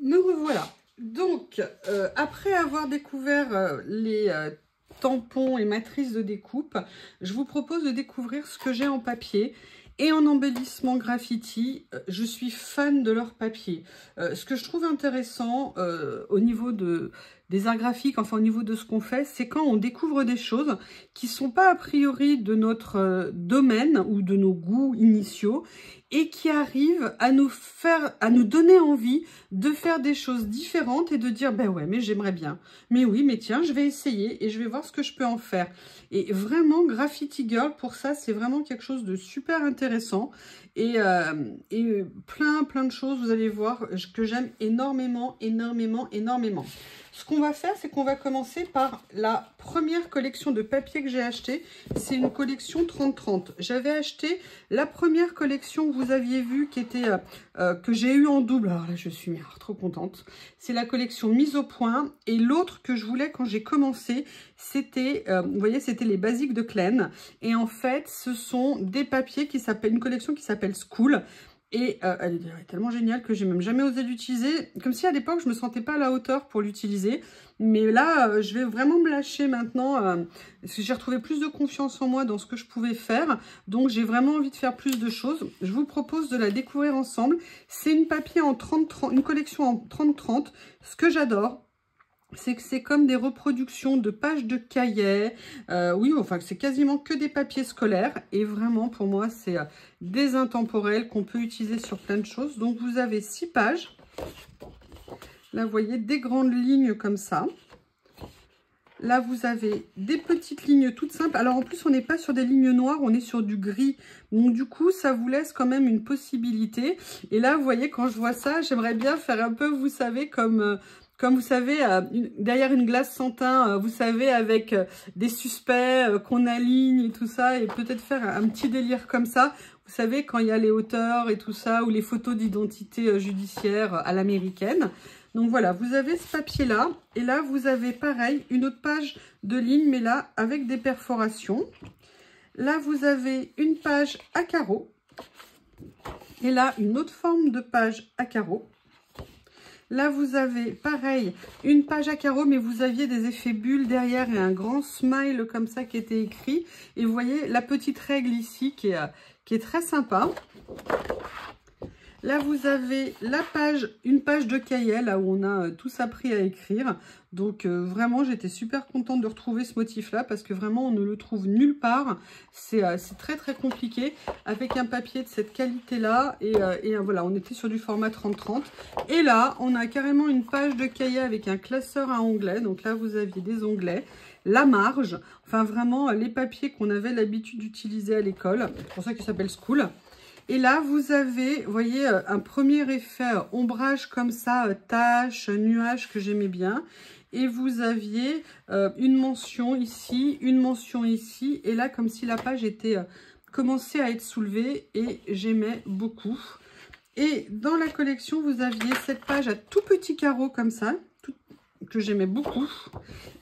Me revoilà. Donc, après avoir découvert les tampons et matrices de découpe, je vous propose de découvrir ce que j'ai en papier. Et en embellissement graffiti, je suis fan de leur papier. Ce que je trouve intéressant au niveau des arts graphiques, enfin au niveau de ce qu'on fait, c'est quand on découvre des choses qui ne sont pas a priori de notre domaine ou de nos goûts initiaux et qui arrivent à nous donner envie de faire des choses différentes et de dire ben ouais mais j'aimerais bien, mais oui mais tiens je vais essayer et je vais voir ce que je peux en faire. Et vraiment Graffiti Girl pour ça c'est vraiment quelque chose de super intéressant et plein de choses vous allez voir que j'aime énormément. Ce qu'on va faire, c'est qu'on va commencer par la première collection de papier que j'ai acheté. C'est une collection 30-30. J'avais acheté la première collection que vous aviez vue, qui était que j'ai eu en double. Alors là, je suis trop contente. C'est la collection mise au point. Et l'autre que je voulais quand j'ai commencé, c'était, vous voyez, c'était les basiques de Klein. Et en fait, ce sont des papiers qui s'appellent, une collection qui s'appelle School. Et elle est tellement géniale que j'ai même jamais osé l'utiliser. Comme si à l'époque, je ne me sentais pas à la hauteur pour l'utiliser. Mais là, je vais vraiment me lâcher maintenant. Parce que j'ai retrouvé plus de confiance en moi dans ce que je pouvais faire. Donc, j'ai vraiment envie de faire plus de choses. Je vous propose de la découvrir ensemble. C'est une une collection en 30-30. Ce que j'adore, c'est que c'est comme des reproductions de pages de cahiers. Oui, enfin, c'est quasiment que des papiers scolaires. Et vraiment, pour moi, c'est des intemporels qu'on peut utiliser sur plein de choses. Donc, vous avez 6 pages. Là, vous voyez, des grandes lignes comme ça. Là, vous avez des petites lignes toutes simples. Alors, en plus, on n'est pas sur des lignes noires, on est sur du gris. Donc, du coup, ça vous laisse quand même une possibilité. Et là, vous voyez, quand je vois ça, j'aimerais bien faire un peu, vous savez, comme vous savez, derrière une glace sans teint, vous savez, avec des suspects qu'on aligne et tout ça, et peut-être faire un petit délire comme ça. Vous savez, quand il y a les auteurs et tout ça, ou les photos d'identité judiciaire à l'américaine. Donc voilà, vous avez ce papier-là, et là, vous avez pareil, une autre page de ligne, mais là, avec des perforations. Là, vous avez une page à carreaux, et là, une autre forme de page à carreaux. Là, vous avez, pareil, une page à carreaux, mais vous aviez des effets bulles derrière et un grand smile comme ça qui était écrit. Et vous voyez la petite règle ici qui est très sympa. Là, vous avez une page de cahier, là où on a tous appris à écrire. Donc, vraiment, j'étais super contente de retrouver ce motif-là parce que vraiment, on ne le trouve nulle part. C'est très compliqué avec un papier de cette qualité-là. Et voilà, on était sur du format 30-30. Et là, on a carrément une page de cahier avec un classeur à onglets. Donc là, vous aviez des onglets. La marge, enfin vraiment, les papiers qu'on avait l'habitude d'utiliser à l'école. C'est pour ça qu'il s'appelle School. Et là, vous avez, vous voyez, un premier effet ombrage comme ça, tache, nuage que j'aimais bien. Et vous aviez une mention ici, une mention ici. Et là, comme si la page était commençait à être soulevée et j'aimais beaucoup. Et dans la collection, vous aviez cette page à tout petit carreau comme ça, que j'aimais beaucoup.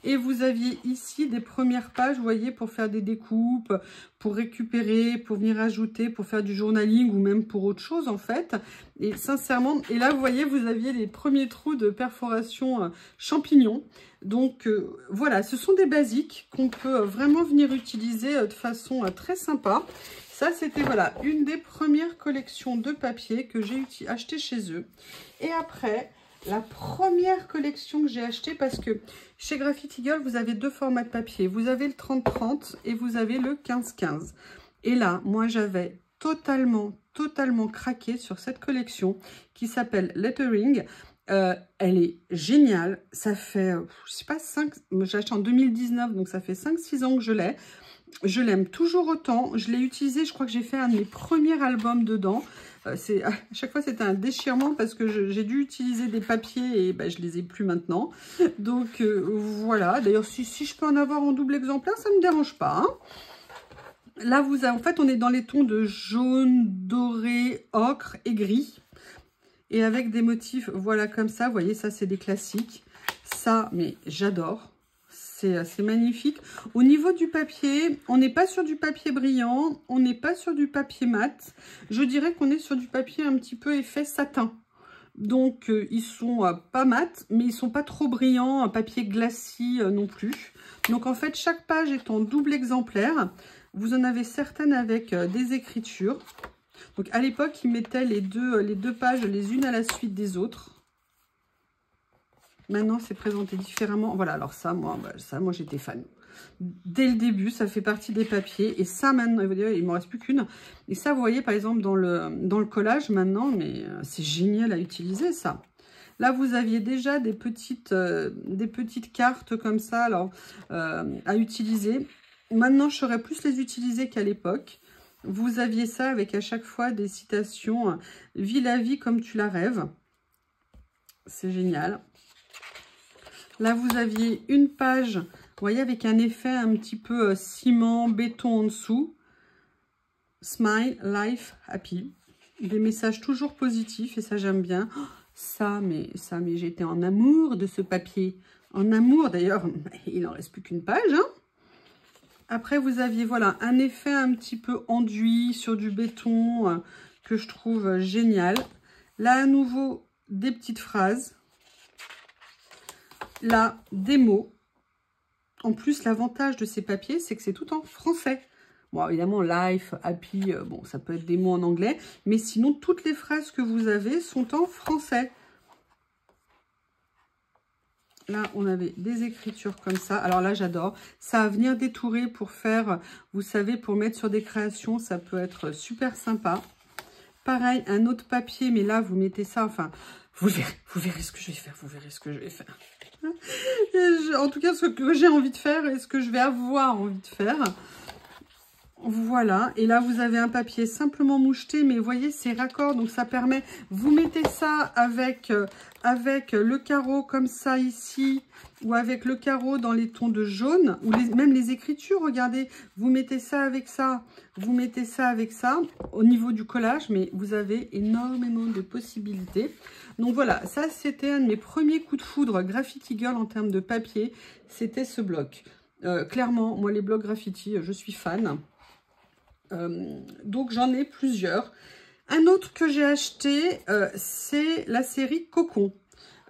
Et vous aviez ici des premières pages, vous voyez, pour faire des découpes, pour récupérer, pour venir ajouter, pour faire du journaling ou même pour autre chose en fait. Et sincèrement, et là vous voyez, vous aviez les premiers trous de perforation champignons. Donc voilà, ce sont des basiques qu'on peut vraiment venir utiliser de façon très sympa. Ça, c'était voilà une des premières collections de papier que j'ai acheté chez eux. Et après, la première collection que j'ai achetée, parce que chez Graffiti Girl, vous avez 2 formats de papier. Vous avez le 30-30 et vous avez le 15-15. Et là, moi, j'avais totalement craqué sur cette collection qui s'appelle Lettering. Elle est géniale. Ça fait, je sais pas, j'ai acheté en 2019, donc ça fait 5-6 ans que je l'ai. Je l'aime toujours autant. Je l'ai utilisé, je crois que j'ai fait un de mes premiers albums dedans. À chaque fois, c'était un déchirement parce que j'ai dû utiliser des papiers et je les ai plus maintenant. Donc, voilà. D'ailleurs, si je peux en avoir en double exemplaire, ça ne me dérange pas. Hein. Là, en fait, on est dans les tons de jaune, doré, ocre et gris. Et avec des motifs, voilà, comme ça. Vous voyez, ça, c'est des classiques. Ça, mais j'adore. C'est magnifique. Au niveau du papier, on n'est pas sur du papier brillant, on n'est pas sur du papier mat. Je dirais qu'on est sur du papier un petit peu effet satin. Donc, ils sont pas mat, mais ils sont pas trop brillants, un papier glacis non plus. Donc, en fait, chaque page est en double exemplaire. Vous en avez certaines avec des écritures. Donc, à l'époque, ils mettaient les deux pages les unes à la suite des autres. Maintenant, c'est présenté différemment. Voilà, alors ça, moi j'étais fan. Dès le début, ça fait partie des papiers. Et ça, maintenant, il ne m'en reste plus qu'une. Et ça, vous voyez, par exemple, dans le collage, maintenant, mais c'est génial à utiliser, ça. Là, vous aviez déjà des petites cartes comme ça, alors, à utiliser. Maintenant, je saurais plus les utiliser qu'à l'époque. Vous aviez ça avec à chaque fois des citations « Vis la vie comme tu la rêves ». C'est génial. Là, vous aviez une page, vous voyez, avec un effet un petit peu ciment, béton en dessous. Smile, life, happy. Des messages toujours positifs et ça, j'aime bien. Oh, ça, mais j'étais en amour de ce papier. En amour, d'ailleurs, il n'en reste plus qu'une page. Hein. Après, vous aviez, voilà, un effet un petit peu enduit sur du béton que je trouve génial. Là, à nouveau, des petites phrases. Là, des mots. En plus, l'avantage de ces papiers, c'est que c'est tout en français. Bon, évidemment, life, happy, bon, ça peut être des mots en anglais. Mais sinon, toutes les phrases que vous avez sont en français. Là, on avait des écritures comme ça. Alors là, j'adore. Ça va venir détourer pour faire, vous savez, pour mettre sur des créations, ça peut être super sympa. Pareil, un autre papier, mais là, vous mettez ça, enfin, vous verrez ce que je vais faire, vous verrez ce que je vais faire. En tout cas, ce que j'ai envie de faire et ce que je vais avoir envie de faire. Voilà, et là vous avez un papier simplement moucheté, mais vous voyez c'est raccord, donc ça permet, vous mettez ça avec le carreau comme ça ici, ou avec le carreau dans les tons de jaune, ou même les écritures, regardez, vous mettez ça avec ça, vous mettez ça avec ça, au niveau du collage, mais vous avez énormément de possibilités. Donc voilà, ça c'était un de mes premiers coups de foudre Graffiti Girl en termes de papier, c'était ce bloc. Clairement, moi les blocs graffiti, je suis fan. Donc j'en ai plusieurs. Un autre que j'ai acheté, c'est la série Cocon.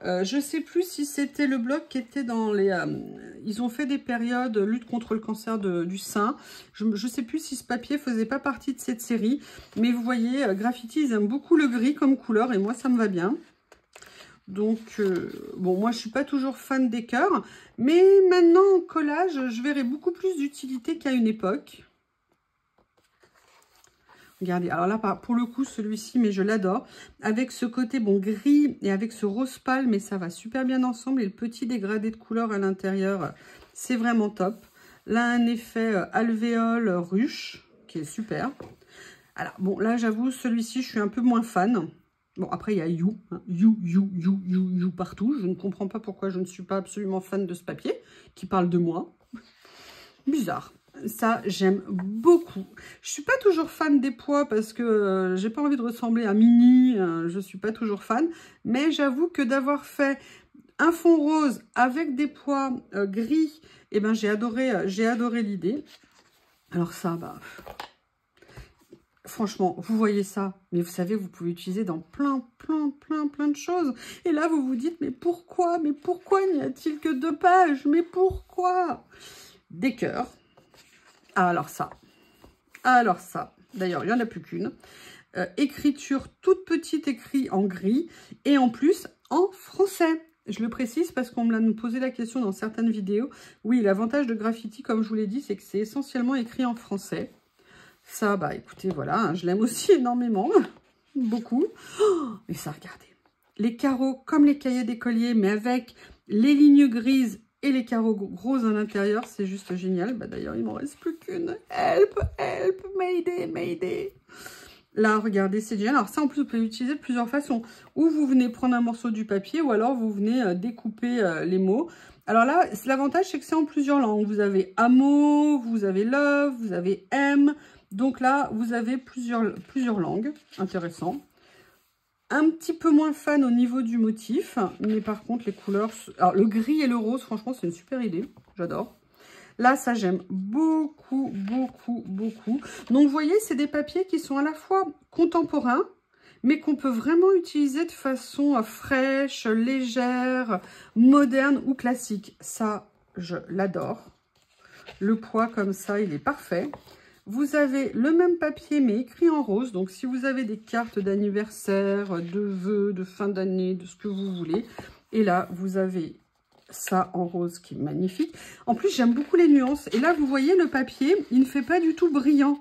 Je ne sais plus si c'était le bloc qui était dans les... ils ont fait des périodes lutte contre le cancer du sein. Je ne sais plus si ce papier faisait pas partie de cette série. Mais vous voyez, Graffiti, ils aiment beaucoup le gris comme couleur et moi ça me va bien. Donc, bon, moi je suis pas toujours fan des cœurs. Mais maintenant en collage, je verrai beaucoup plus d'utilité qu'à une époque. Regardez, alors là, pour le coup, celui-ci, mais je l'adore. Avec ce côté, bon, gris et avec ce rose pâle, mais ça va super bien ensemble. Et le petit dégradé de couleur à l'intérieur, c'est vraiment top. Là, un effet alvéole ruche, qui est super. Alors, bon, là, j'avoue, celui-ci, je suis un peu moins fan. Bon, après, il y a You, hein, You partout. Je ne comprends pas pourquoi je ne suis pas absolument fan de ce papier, qui parle de moi. Bizarre. Ça, j'aime beaucoup. Je suis pas toujours fan des pois parce que j'ai pas envie de ressembler à Minnie. Je suis pas toujours fan. Mais j'avoue que d'avoir fait un fond rose avec des pois gris, eh ben, j'ai adoré l'idée. Alors ça, bah... Franchement, vous voyez ça, mais vous savez, vous pouvez l'utiliser dans plein de choses. Et là, vous vous dites, mais pourquoi n'y a-t-il que 2 pages? Mais pourquoi? Des cœurs. Alors ça, d'ailleurs, il n'y en a plus qu'une. Écriture toute petite, écrit en gris, et en plus, en français. Je le précise parce qu'on me l'a posé la question dans certaines vidéos. Oui, l'avantage de Graffiti, comme je vous l'ai dit, c'est que c'est essentiellement écrit en français. Ça, bah écoutez, voilà, hein, je l'aime aussi énormément, beaucoup. Oh, et ça, regardez, les carreaux comme les cahiers d'écolier, mais avec les lignes grises et les carreaux roses à l'intérieur, c'est juste génial. Bah, d'ailleurs, il m'en reste plus qu'une. Help, help, mayday, mayday. Là, regardez, c'est génial. Alors ça, en plus, vous pouvez l'utiliser de plusieurs façons. Ou vous venez prendre un morceau du papier, ou alors vous venez découper les mots. Alors là, l'avantage, c'est que c'est en plusieurs langues. Vous avez amo, vous avez love, vous avez aime. Donc là, vous avez plusieurs langues. Intéressant. Un petit peu moins fan au niveau du motif. Mais par contre, les couleurs... Alors, le gris et le rose, franchement, c'est une super idée. J'adore. Là, ça, j'aime beaucoup. Donc, vous voyez, c'est des papiers qui sont à la fois contemporains, mais qu'on peut vraiment utiliser de façon fraîche, légère, moderne ou classique. Ça, je l'adore. Le poids comme ça, il est parfait. Vous avez le même papier, mais écrit en rose. Donc, si vous avez des cartes d'anniversaire, de vœux, de fin d'année, de ce que vous voulez. Et là, vous avez ça en rose qui est magnifique. En plus, j'aime beaucoup les nuances. Et là, vous voyez, le papier, il ne fait pas du tout brillant.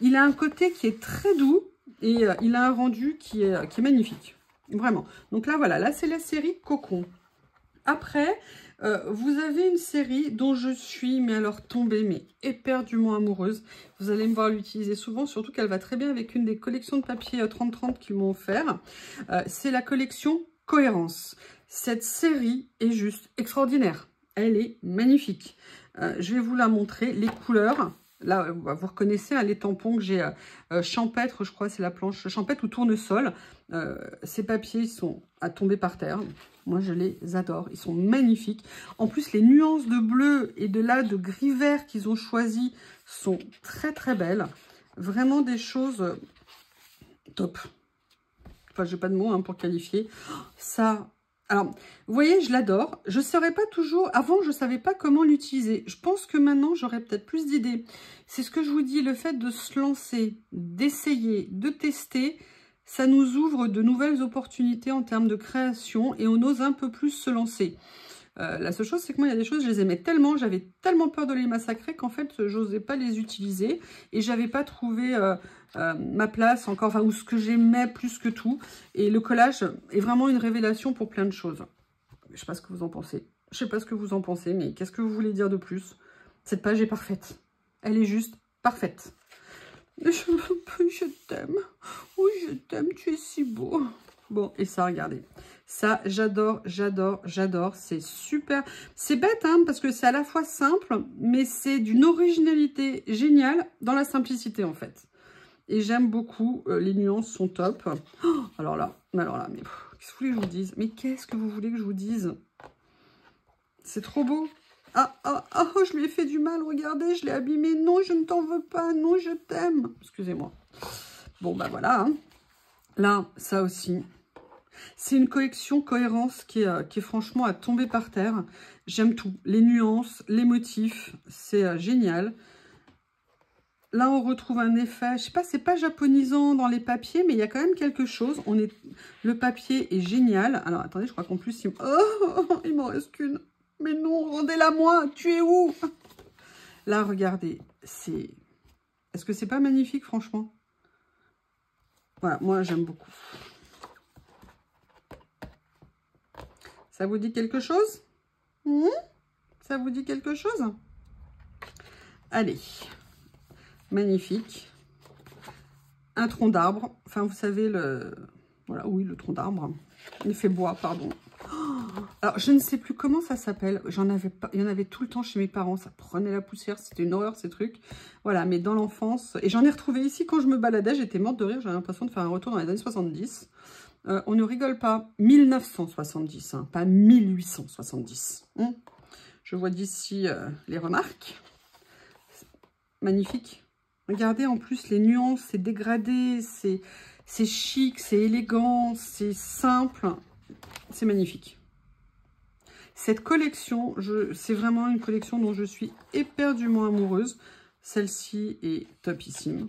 Il a un côté qui est très doux et il a un rendu qui est magnifique. Vraiment. Donc là, voilà. Là, c'est la série Cocon. Après, vous avez une série dont je suis, mais alors tombée, mais éperdument amoureuse. Vous allez me voir l'utiliser souvent, surtout qu'elle va très bien avec une des collections de papier 30-30 qu'ils m'ont offert. C'est la collection Cohérence. Cette série est juste extraordinaire. Elle est magnifique. Je vais vous la montrer. Les couleurs, là, vous reconnaissez les tampons que j'ai champêtre, je crois, c'est la planche champêtre ou tournesol. Ces papiers sont à tomber par terre. Moi, je les adore. Ils sont magnifiques. En plus, les nuances de bleu et de gris vert qu'ils ont choisi sont très, très belles. Vraiment des choses top. Enfin, j'ai pas de mots pour qualifier. Ça... Alors, vous voyez, je l'adore. Je ne saurais pas toujours... Avant, je ne savais pas comment l'utiliser. Je pense que maintenant, j'aurais peut-être plus d'idées. C'est ce que je vous dis, le fait de se lancer, d'essayer, de tester, ça nous ouvre de nouvelles opportunités en termes de création et on ose un peu plus se lancer. La seule chose, c'est que moi, il y a des choses, je les aimais tellement, j'avais tellement peur de les massacrer qu'en fait, j'osais pas les utiliser et j'avais pas trouvé ma place encore, enfin, ou ce que j'aimais plus que tout. Et le collage est vraiment une révélation pour plein de choses. Je sais pas ce que vous en pensez. Je sais pas ce que vous en pensez, mais qu'est-ce que vous voulez dire de plus? Cette page est parfaite. Elle est juste parfaite. Je t'aime. Oui, je t'aime, tu es si beau. Bon, et ça, regardez. Ça, j'adore, j'adore, j'adore. C'est super. C'est bête, parce que c'est à la fois simple, mais c'est d'une originalité géniale dans la simplicité, en fait. Et j'aime beaucoup. Les nuances sont top. Oh, alors là, mais qu'est-ce que vous voulez que je vous dise? Mais qu'est-ce que vous voulez que je vous dise? C'est trop beau. Je lui ai fait du mal, regardez, je l'ai abîmé. Non, je ne t'en veux pas. Non, je t'aime. Excusez-moi. Bon, bah voilà. Là, ça aussi. C'est une collection Cohérence qui est franchement à tomber par terre. J'aime tout. Les nuances, les motifs, c'est génial. Là, on retrouve un effet, je sais pas, c'est pas japonisant dans les papiers, mais il y a quand même quelque chose. Le papier est génial. Alors, attendez, je crois qu'en plus, il m'en reste qu'une. Mais non, rendez-la moi, tu es où? Là, regardez, c'est... Est-ce que c'est pas magnifique, franchement? Voilà, moi, j'aime beaucoup. Ça vous dit quelque chose? Ça vous dit quelque chose? Allez, magnifique. Un tronc d'arbre. Enfin, vous savez, voilà, oui, le tronc d'arbre. L'effet bois, pardon. Alors, je ne sais plus comment ça s'appelle. Il y en avait tout le temps chez mes parents. Ça prenait la poussière. C'était une horreur, ces trucs. Voilà, mais dans l'enfance... Et j'en ai retrouvé ici quand je me baladais. J'étais morte de rire. J'avais l'impression de faire un retour dans les années 70. On ne rigole pas. 1970, pas 1870. Je vois d'ici les remarques. Magnifique. Regardez en plus les nuances, c'est dégradé, c'est chic, c'est élégant, c'est simple. C'est magnifique. Cette collection, c'est vraiment une collection dont je suis éperdument amoureuse. Celle-ci est topissime.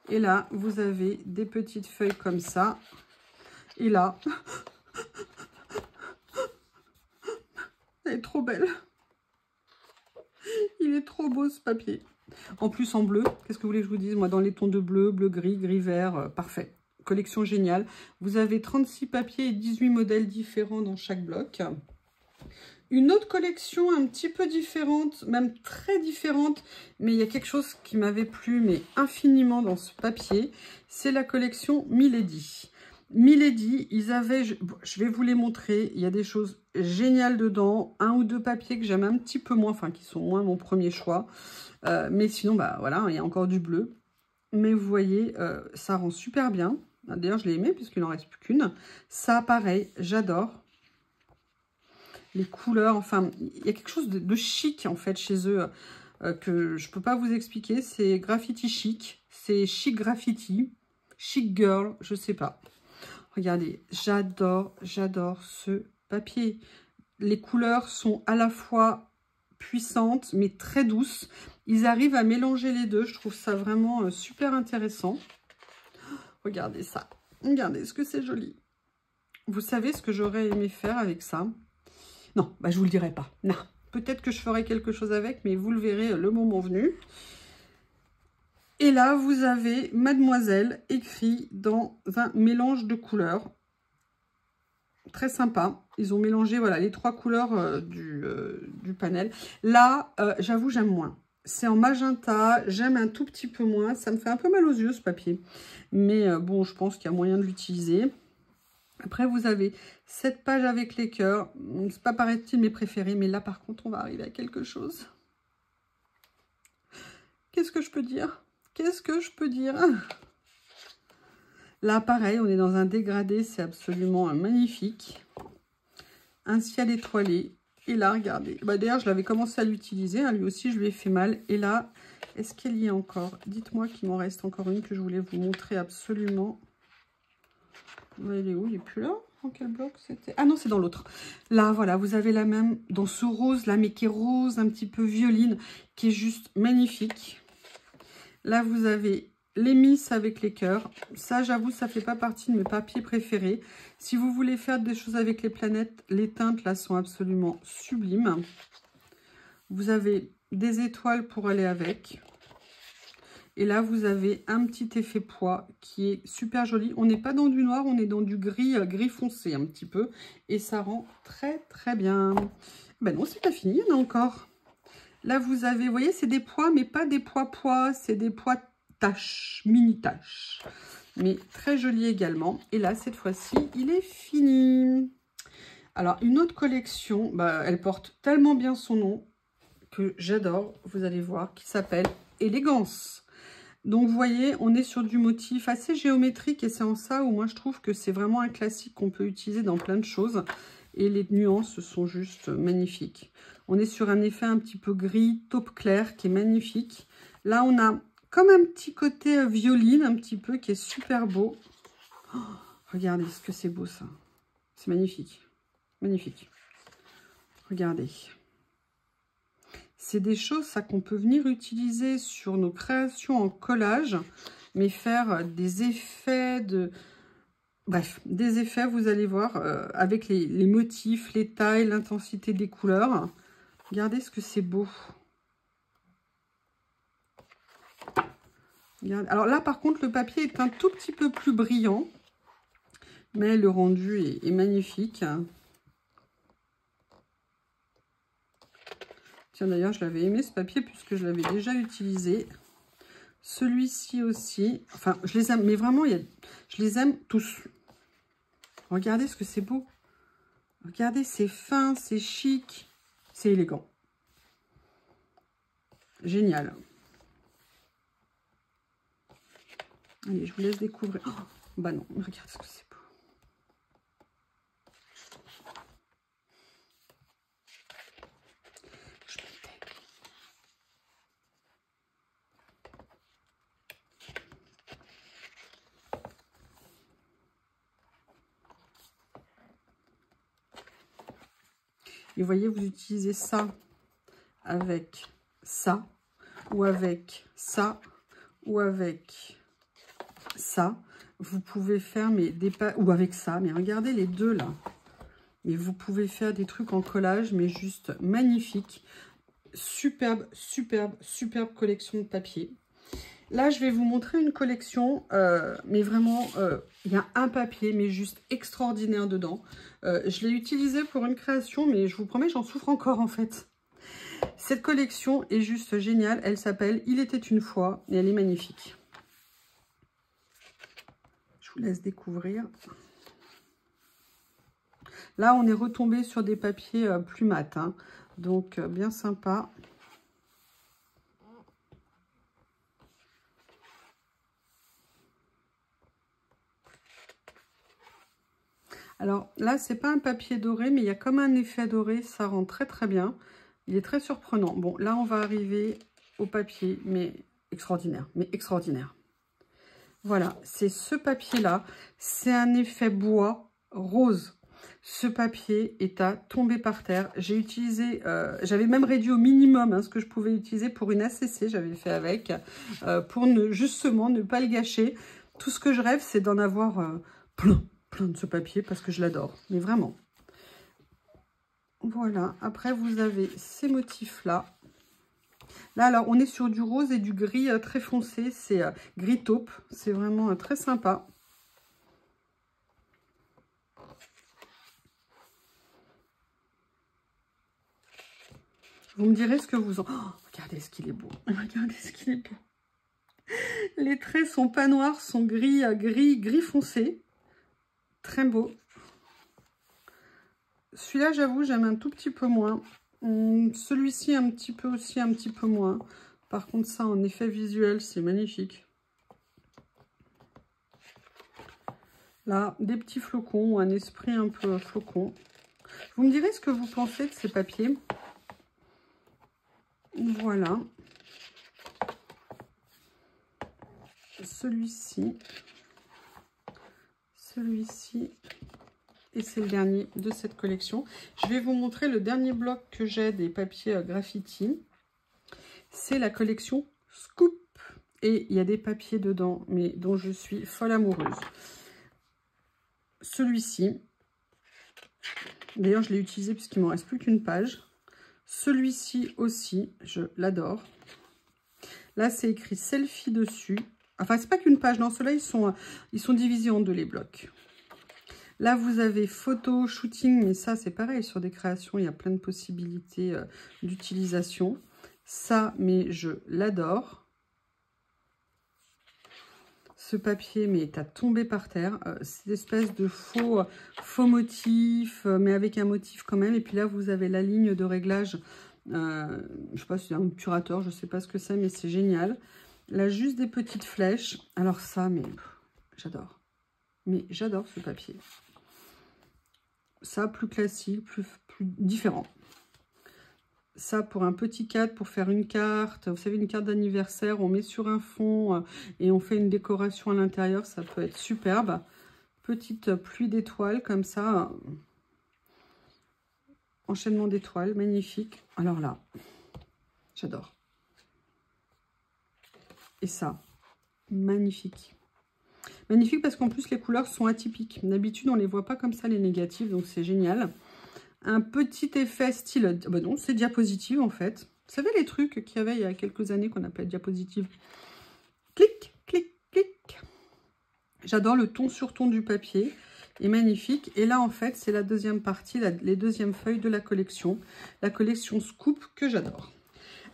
Et là, vous avez des petites feuilles comme ça. Et là, elle est trop belle. Il est trop beau ce papier. En plus en bleu, qu'est-ce que vous voulez que je vous dise? Moi, dans les tons de bleu, bleu-gris, gris-vert, parfait. Collection géniale. Vous avez 36 papiers et 18 modèles différents dans chaque bloc. Une autre collection un petit peu différente, même très différente, mais il y a quelque chose qui m'avait plu, mais infiniment dans ce papier, c'est la collection Milady. Milady, ils avaient, je vais vous les montrer, il y a des choses géniales dedans, un ou deux papiers que j'aime un petit peu moins, enfin qui sont moins mon premier choix, mais sinon, bah voilà, il y a encore du bleu, mais vous voyez, ça rend super bien. D'ailleurs, je l'ai aimé puisqu'il n'en reste plus qu'une. Ça, pareil, j'adore. Les couleurs, enfin, il y a quelque chose de chic, en fait, chez eux, que je ne peux pas vous expliquer. C'est graffiti chic. C'est chic graffiti. chic girl, je sais pas. Regardez, j'adore ce papier. Les couleurs sont à la fois puissantes, mais très douces. Ils arrivent à mélanger les deux. Je trouve ça vraiment super intéressant. Regardez ça. Regardez ce que c'est joli. Vous savez ce que j'aurais aimé faire avec ça? Non, bah, je vous le dirai pas. Non. Peut-être que je ferai quelque chose avec, mais vous le verrez le moment venu. Et là, vous avez Mademoiselle écrit dans un mélange de couleurs. Très sympa. Ils ont mélangé voilà, les 3 couleurs du panel. Là, j'avoue, j'aime moins. C'est en magenta. J'aime un tout petit peu moins. Ça me fait un peu mal aux yeux, ce papier. Mais bon, je pense qu'il y a moyen de l'utiliser. Après, vous avez cette page avec les cœurs. C'est pas, paraît-il, mes préférés. Mais là, par contre, on va arriver à quelque chose. Qu'est-ce que je peux dire? Qu'est-ce que je peux dire? Là, pareil, on est dans un dégradé. C'est absolument magnifique. Un ciel étoilé. Et là, regardez. Bah, d'ailleurs, je l'avais commencé à l'utiliser. Hein, lui aussi, je lui ai fait mal. Et là, est-ce qu'il y a encore? Dites-moi qu'il m'en reste encore une que je voulais vous montrer absolument. Elle est où? Il n'est plus là? En quel bloc c'était? Ah non, c'est dans l'autre. Là, voilà, vous avez la même dans ce rose là, mais qui est rose, un petit peu violine, qui est juste magnifique. Là, vous avez les miss avec les cœurs. Ça, j'avoue, ça fait pas partie de mes papiers préférés. Si vous voulez faire des choses avec les planètes, les teintes là sont absolument sublimes. Vous avez des étoiles pour aller avec. Et là, vous avez un petit effet poids qui est super joli. On n'est pas dans du noir, on est dans du gris, gris foncé un petit peu. Et ça rend très, très bien. Ben non, c'est pas fini, il y en a encore. Là, vous avez, vous voyez, c'est des pois, mais pas des pois-pois. C'est des pois taches, mini-taches. Mais très joli également. Et là, cette fois-ci, il est fini. Alors, une autre collection, bah, elle porte tellement bien son nom que j'adore, vous allez voir, qui s'appelle Élégance. Donc, vous voyez, on est sur du motif assez géométrique et c'est en ça où moi, je trouve que c'est vraiment un classique qu'on peut utiliser dans plein de choses. Et les nuances sont juste magnifiques. On est sur un effet un petit peu gris, taupe clair, qui est magnifique. Là, on a comme un petit côté violine, un petit peu, qui est super beau. Oh, regardez ce que c'est beau, ça. C'est magnifique. Magnifique. Regardez. C'est des choses, ça, qu'on peut venir utiliser sur nos créations en collage, mais faire des effets de... Bref, des effets, vous allez voir, avec les motifs, les tailles, l'intensité des couleurs. Regardez ce que c'est beau. Regardez. Alors là, par contre, le papier est un tout petit peu plus brillant, mais le rendu est magnifique. Tiens, d'ailleurs, je l'avais aimé ce papier puisque je l'avais déjà utilisé. Celui-ci aussi. Enfin, je les aime, mais vraiment, je les aime tous. Regardez ce que c'est beau. Regardez, c'est fin, c'est chic, c'est élégant. Génial. Allez, je vous laisse découvrir. Oh, bah non, regardez ce que c'est beau. Et vous voyez, vous utilisez ça avec ça, ou avec ça, ou avec ça. Vous pouvez faire ou avec ça. Mais regardez les deux là. Mais vous pouvez faire des trucs en collage, mais juste magnifique. Superbe, superbe, superbe collection de papier. Là, je vais vous montrer une collection, mais vraiment, il y a un papier, mais juste extraordinaire dedans. Je l'ai utilisé pour une création, mais je vous promets, j'en souffre encore en fait. Cette collection est juste géniale. Elle s'appelle « Il était une fois » et elle est magnifique. Je vous laisse découvrir. Là, on est retombé sur des papiers plus mat, hein, donc bien sympa. Alors là, c'est pas un papier doré, mais il y a comme un effet doré, ça rend très très bien. Il est très surprenant. Bon, là, on va arriver au papier, mais extraordinaire, mais extraordinaire. Voilà, c'est ce papier-là. C'est un effet bois rose. Ce papier est à tomber par terre. J'ai utilisé, j'avais même réduit au minimum ce que je pouvais utiliser pour une ACC. J'avais fait avec, pour justement ne pas le gâcher. Tout ce que je rêve, c'est d'en avoir plein de ce papier parce que je l'adore. Mais vraiment. Voilà, après vous avez ces motifs-là. Là, alors, on est sur du rose et du gris très foncé. C'est gris taupe. C'est vraiment très sympa. Vous me direz ce que vous en... Oh, regardez ce qu'il est beau. Regardez ce qu'il est beau. Les traits sont pas noirs, sont gris foncé. Très beau. Celui-là, j'avoue, j'aime un tout petit peu moins. Celui-ci, un petit peu aussi, un petit peu moins. Par contre, ça, en effet visuel, c'est magnifique. Là, des petits flocons, un esprit un peu flocon. Vous me direz ce que vous pensez de ces papiers. Voilà. Celui-ci. Celui-ci. Et c'est le dernier de cette collection. Je vais vous montrer le dernier bloc que j'ai des papiers graffiti. C'est la collection Scoop. Et il y a des papiers dedans, mais dont je suis folle amoureuse. Celui-ci. D'ailleurs, je l'ai utilisé puisqu'il ne m'en reste plus qu'une page. Celui-ci aussi, je l'adore. Là, c'est écrit selfie dessus. Enfin, c'est pas qu'une page. Non, ceux-là, ils sont divisés en deux, les blocs. Là, vous avez photo, shooting, mais ça, c'est pareil. Sur des créations, il y a plein de possibilités d'utilisation. Ça, mais je l'adore. Ce papier, mais est à tomber par terre. Cette espèce de faux motif, mais avec un motif quand même. Et puis là, vous avez la ligne de réglage. Je ne sais pas si c'est un obturateur, je ne sais pas ce que c'est, mais c'est génial. Là, juste des petites flèches. Alors ça, mais j'adore. Mais j'adore ce papier. Ça, plus classique, plus différent. Ça, pour un petit cadre, pour faire une carte. Vous savez, une carte d'anniversaire, on met sur un fond et on fait une décoration à l'intérieur. Ça peut être superbe. Petite pluie d'étoiles comme ça. Enchaînement d'étoiles, magnifique. Alors là, j'adore. Et ça, magnifique. Magnifique parce qu'en plus, les couleurs sont atypiques. D'habitude, on ne les voit pas comme ça, les négatifs, donc c'est génial. Un petit effet style... Bah non, c'est diapositive, en fait. Vous savez, les trucs qu'il y avait il y a quelques années qu'on appelait diapositive. Clic, clic, clic. J'adore le ton sur ton du papier. Est magnifique. Et là, en fait, c'est la deuxième partie, les deuxièmes feuilles de la collection Scoop, que j'adore.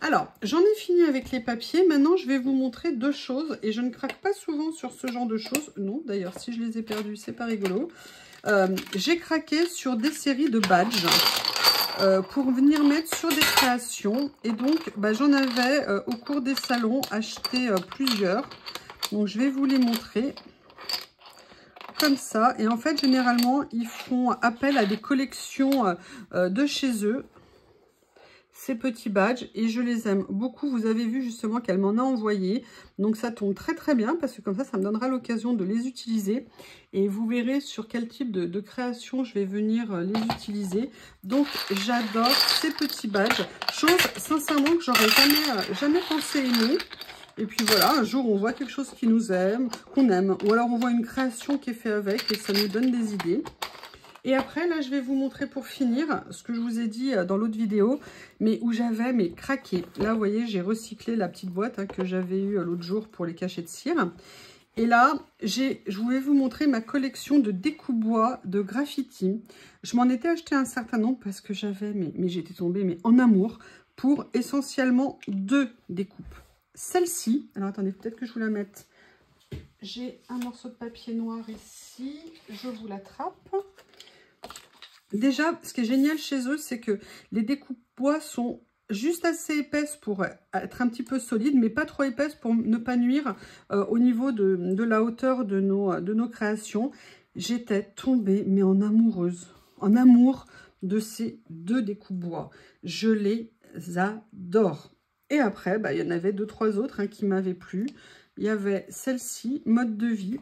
Alors, j'en ai fini avec les papiers. Maintenant, je vais vous montrer deux choses. Et je ne craque pas souvent sur ce genre de choses. Non, d'ailleurs, si je les ai perdus, c'est pas rigolo. J'ai craqué sur des séries de badges pour venir mettre sur des créations. Et donc, j'en avais au cours des salons acheté plusieurs. Donc, je vais vous les montrer comme ça. Et en fait, généralement, ils font appel à des collections de chez eux. Ces petits badges, et je les aime beaucoup. Vous avez vu justement qu'elle m'en a envoyé, donc ça tombe très très bien parce que comme ça me donnera l'occasion de les utiliser et vous verrez sur quel type de création je vais venir les utiliser. Donc j'adore ces petits badges, chose sincèrement que j'aurais jamais pensé aimer. Et puis voilà, un jour on voit quelque chose qui nous aime, qu'on aime, ou alors on voit une création qui est faite avec et ça nous donne des idées. Et après, là, je vais vous montrer pour finir ce que je vous ai dit dans l'autre vidéo, mais où j'avais craqué. Là, vous voyez, j'ai recyclé la petite boîte que j'avais eue l'autre jour pour les cachets de cire. Et là, je voulais vous montrer ma collection de découpe-bois de graffiti. Je m'en étais acheté un certain nombre parce que j'avais, mais j'étais tombée en amour pour essentiellement deux découpes. Celle-ci, alors attendez, peut-être que je vous la mette. J'ai un morceau de papier noir ici, je vous l'attrape. Déjà, ce qui est génial chez eux, c'est que les découpes bois sont juste assez épaisses pour être un petit peu solides, mais pas trop épaisses pour ne pas nuire au niveau de la hauteur de nos créations. J'étais tombée, mais en amoureuse, en amour de ces deux découpes bois. Je les adore. Et après, il y en avait deux, trois autres qui m'avaient plu. Il y avait celle-ci, mode de vie.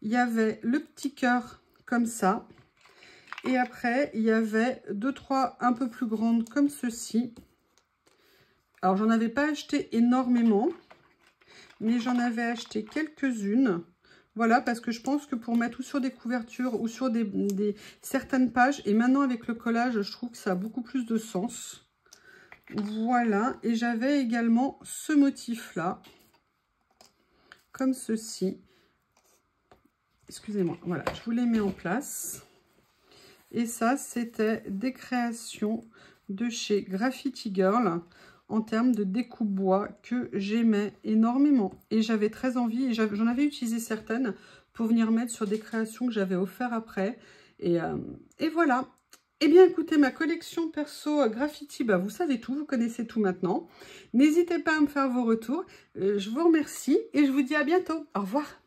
Il y avait le petit cœur comme ça. Et après, il y avait 2-3 un peu plus grandes comme ceci. Alors, j'en avais pas acheté énormément, mais j'en avais acheté quelques-unes. Voilà, parce que je pense que pour mettre ou sur des couvertures ou sur certaines pages, et maintenant avec le collage, je trouve que ça a beaucoup plus de sens. Voilà, et j'avais également ce motif-là, comme ceci. Excusez-moi, voilà, je vous les mets en place. Et ça, c'était des créations de chez Graffiti Girl en termes de découpe bois que j'aimais énormément. Et j'avais très envie, et j'en avais utilisé certaines pour venir mettre sur des créations que j'avais offert après. Et voilà. Eh bien, écoutez, ma collection perso graffiti, bah, vous savez tout, vous connaissez tout maintenant. N'hésitez pas à me faire vos retours. Je vous remercie et je vous dis à bientôt. Au revoir.